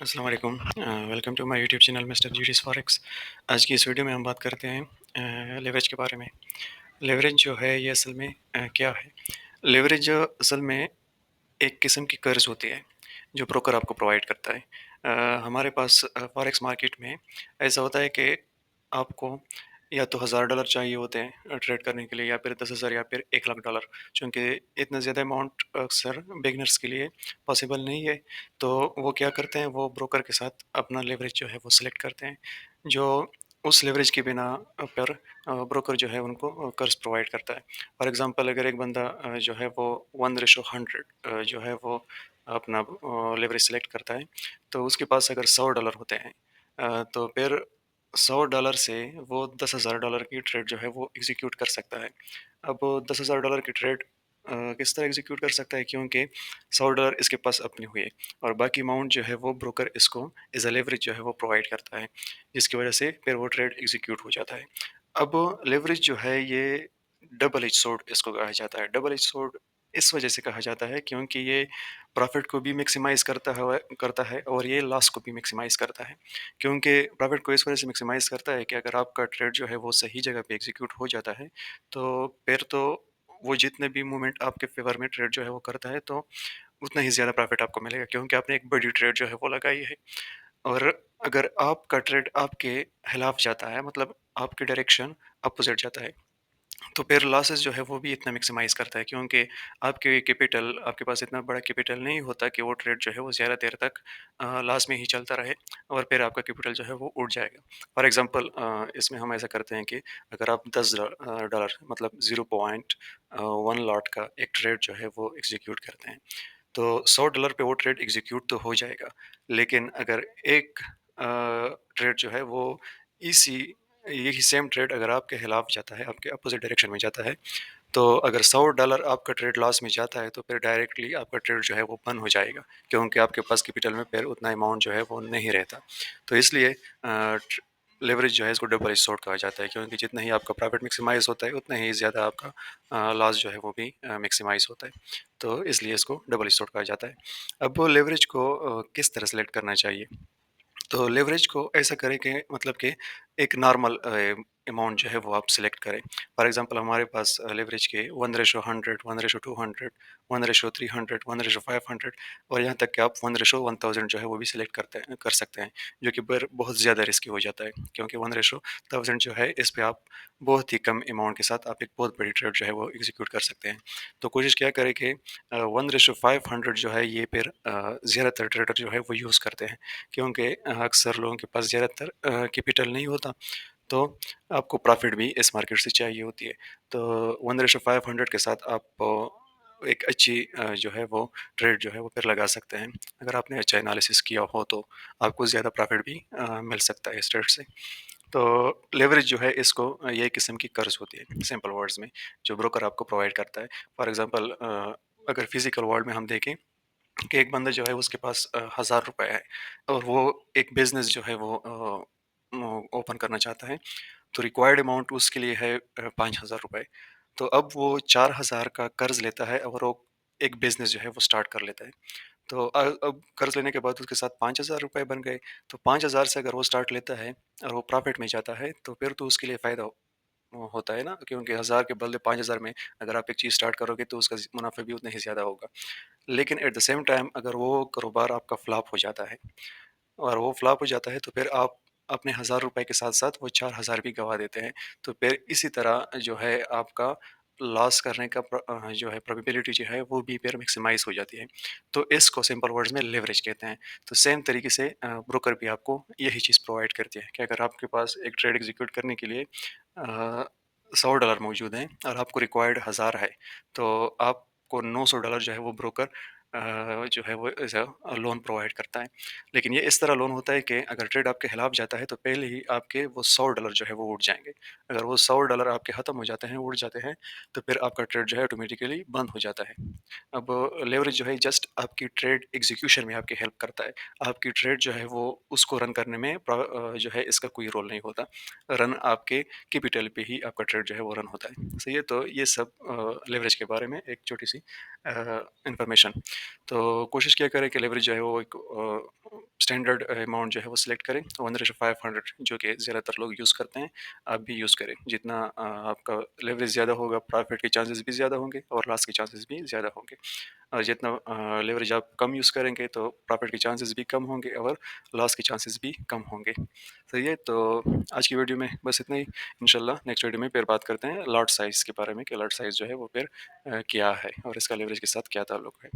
अस्सलाम वालेकुम। Welcome to my YouTube channel mister GD's forex. आज की इस वीडियो में हम बात करते हैं लेवरेज के बारे में। लेवरेज जो है ये असल में क्या है? लेवरेज असल में एक किस्म की कर्ज होती है जो ब्रोकर आपको प्रोवाइड करता है। हमारे पास फॉरेक्स मार्केट में ऐसा होता है कि आपको या तो $1000 चाहिए होते हैं ट्रेड करने के लिए, या फिर 10,000 या फिर $1,00,000। चूँकि इतना ज़्यादा अमाउंट अक्सर बिगिनर्स के लिए पॉसिबल नहीं है, तो वो क्या करते हैं, वो ब्रोकर के साथ अपना लेवरेज जो है वो सिलेक्ट करते हैं, जो उस लेवरेज के बिना पर ब्रोकर जो है उनको कर्ज प्रोवाइड करता है। फॉर एग्ज़ाम्पल, अगर एक बंदा जो है वो 1:100 जो है वो अपना लेवरेज सेलेक्ट करता है, तो उसके पास अगर $100 होते हैं, तो फिर $100 से वो $10,000 की ट्रेड जो है वो एग्जीक्यूट कर सकता है। अब $10,000 की ट्रेड किस तरह एग्जीक्यूट कर सकता है, क्योंकि $100 इसके पास अपने हुए और बाकी अमाउंट जो है वो ब्रोकर इसको एज अ लेवरेज जो है वो प्रोवाइड करता है, जिसकी वजह से फिर वो ट्रेड एग्जीक्यूट हो जाता है। अब लेवरेज जो है ये डबल एज सोर्ड इसको कहा जाता है। डबल एज सोर्ड इस वजह से कहा जाता है क्योंकि ये प्रॉफिट को भी मैक्सिमाइज़ करता है और ये लॉस को भी मैक्सिमाइज़ करता है। क्योंकि प्रॉफिट को इस वजह से मैक्सिमाइज़ करता है कि अगर आपका ट्रेड जो है वो सही जगह पे एग्ज़ीक्यूट हो जाता है, तो फिर तो वो जितने भी मूवमेंट आपके फ़ेवर में ट्रेड जो है वो करता है, तो उतना ही ज़्यादा प्रॉफिट आपको मिलेगा, क्योंकि आपने एक बड़ी ट्रेड जो है वो लगाई है। और अगर आपका ट्रेड आपके खिलाफ जाता है, मतलब आपकी डायरेक्शन अपोज़िट जाता है, तो फिर लॉसेस जो है वो भी इतना मैक्सिमाइज़ करता है, क्योंकि आपके पास इतना बड़ा कैपिटल नहीं होता कि वो ट्रेड जो है वो ज़्यादा देर तक लॉस में ही चलता रहे और फिर आपका कैपिटल जो है वो उड़ जाएगा। फॉर एग्ज़ाम्पल, इसमें हम ऐसा करते हैं कि अगर आप $10 मतलब 0.1 लॉट का एक ट्रेड जो है वो एग्ज़ीक्यूट करते हैं, तो $100 पे वो ट्रेड एग्जीक्यूट तो हो जाएगा। लेकिन अगर एक ट्रेड जो है वो इसी यही सेम ट्रेड अगर आपके खिलाफ जाता है, आपके अपोज़िट डायरेक्शन में जाता है, तो अगर $100 आपका ट्रेड लॉस में जाता है, तो फिर डायरेक्टली आपका ट्रेड जो है वो बंद हो जाएगा, क्योंकि आपके पास कैपिटल में फिर उतना अमाउंट जो है वो नहीं रहता। तो इसलिए लेवरेज जो है इसको डबल एज सॉर्ड कहा जाता है, क्योंकि जितना ही आपका प्रॉफिट मैक्सिमाइज़ होता है, उतना ही ज़्यादा आपका लॉस जो है वो भी मैक्सिमाइज़ होता है। तो इसलिए इसको डबल एज सॉर्ड कहा जाता है। अब लेवरेज को किस तरह सेलेक्ट करना चाहिए? तो लेवरेज को ऐसा करें कि मतलब कि एक नॉर्मल अमाउंट जो है वो आप सिलेक्ट करें। फॉर एग्जांपल, हमारे पास लेवरेज के 1:100, 1:200, 1:300, 1:500 और यहाँ तक कि आप 1:1000 जो है वो भी सिलेक्ट कर सकते हैं, जो कि पर बहुत ज़्यादा रिस्की हो जाता है, क्योंकि 1:1000 जो है इस पे आप बहुत ही कम अमाउंट के साथ आप एक बहुत बड़ी ट्रेड जो है वो एग्जीक्यूट कर सकते हैं। तो कोशिश क्या करें कि 1:500 जो है ये फिर ज़्यादातर ट्रेडर जो है वो यूज़ करते हैं, क्योंकि अक्सर लोगों के पास ज़्यादातर कैपिटल नहीं होता, तो आपको प्रॉफ़िट भी इस मार्केट से चाहिए होती है। तो 1:500 के साथ आप एक अच्छी जो है वो ट्रेड जो है वो फिर लगा सकते हैं। अगर आपने अच्छा एनालिसिस किया हो, तो आपको ज़्यादा प्रॉफ़िट भी मिल सकता है इस ट्रेड से। तो लेवरेज जो है इसको ये एक किस्म की कर्ज होती है, सिंपल वर्ड्स में, जो ब्रोकर आपको प्रोवाइड करता है। फॉर एग्ज़ाम्पल, अगर फिज़िकल वर्ल्ड में हम देखें कि एक बंदा जो है उसके पास ₹1000 है और वो एक बिज़नेस जो है वो ओपन करना चाहता है, तो रिक्वायर्ड अमाउंट उसके लिए है ₹5000। तो अब वो 4000 का कर्ज़ लेता है और वो एक बिज़नेस जो है वो स्टार्ट कर लेता है। तो अब कर्ज़ लेने के बाद उसके साथ ₹5000 बन गए, तो 5000 से अगर वो स्टार्ट लेता है और वो प्रॉफ़िट में जाता है, तो फिर तो उसके लिए फ़ायदा होता है ना, क्योंकि 1000 के बदले 5000 में अगर आप एक चीज़ स्टार्ट करोगे, तो उसका मुनाफ़ा भी उतना ही ज़्यादा होगा। लेकिन एट द सेम टाइम अगर वो कारोबार आपका फ्लॉप हो जाता है और वो फ्लॉप हो जाता है, तो फिर आप अपने ₹1000 के साथ-साथ वो 4000 भी गँवा देते हैं। तो फिर इसी तरह जो है आपका लॉस करने का जो है प्रोबेबिलिटी जो है वो भी फिर मैक्सिमाइज़ हो जाती है। तो इसको सिंपल वर्ड्स में लेवरेज कहते हैं। तो सेम तरीके से ब्रोकर भी आपको यही चीज़ प्रोवाइड करती है कि अगर आपके पास एक ट्रेड एग्ज़ीक्यूट करने के लिए $100 मौजूद हैं और आपको रिक्वायर्ड 1000 है, तो आपको $900 जो है वो ब्रोकर जो है वो एज़ अ लोन प्रोवाइड करता है। लेकिन ये इस तरह लोन होता है कि अगर ट्रेड आपके खिलाफ जाता है, तो पहले ही आपके वो $100 जो है वो उड़ जाएँगे। अगर वो $100 आपके ख़त्म हो जाते हैं, उड़ जाते हैं, तो फिर आपका ट्रेड जो है ऑटोमेटिकली बंद हो जाता है। अब लेवरेज जो है जस्ट आपकी ट्रेड एग्ज़ीक्यूशन में आपकी हेल्प करता है। आपकी ट्रेड जो है वो उसको रन करने में जो है इसका कोई रोल नहीं होता। रन आपके कैपिटल पे ही आपका ट्रेड जो है वो रन होता है। सही है, तो ये सब लेवरेज के बारे में एक छोटी-सी इन्फॉर्मेशन। तो कोशिश क्या करें कि लेवरेज जो है वो एक स्टैंडर्ड अमाउंट जो है वो सिलेक्ट करें, 1:500 जो कि ज़्यादातर लोग यूज़ करते हैं, आप भी यूज़ करें। जितना आपका लेवरेज ज़्यादा होगा, प्रॉफिट के चांसेस भी ज़्यादा होंगे और लॉस के चांसेस भी ज़्यादा होंगे। जितना लेवरेज आप कम यूज़ करेंगे तो प्रॉफिट के चांसेस भी कम होंगे और लॉस के चांसेस भी कम होंगे। सही है, तो आज की वीडियो में बस इतना ही। इंशाल्लाह नेक्स्ट वीडियो में फिर बात करते हैं लॉट साइज़ के बारे में कि लॉट साइज़ जो है वो फिर क्या है और इसका लेवरेज के साथ क्या ताल्लुक है।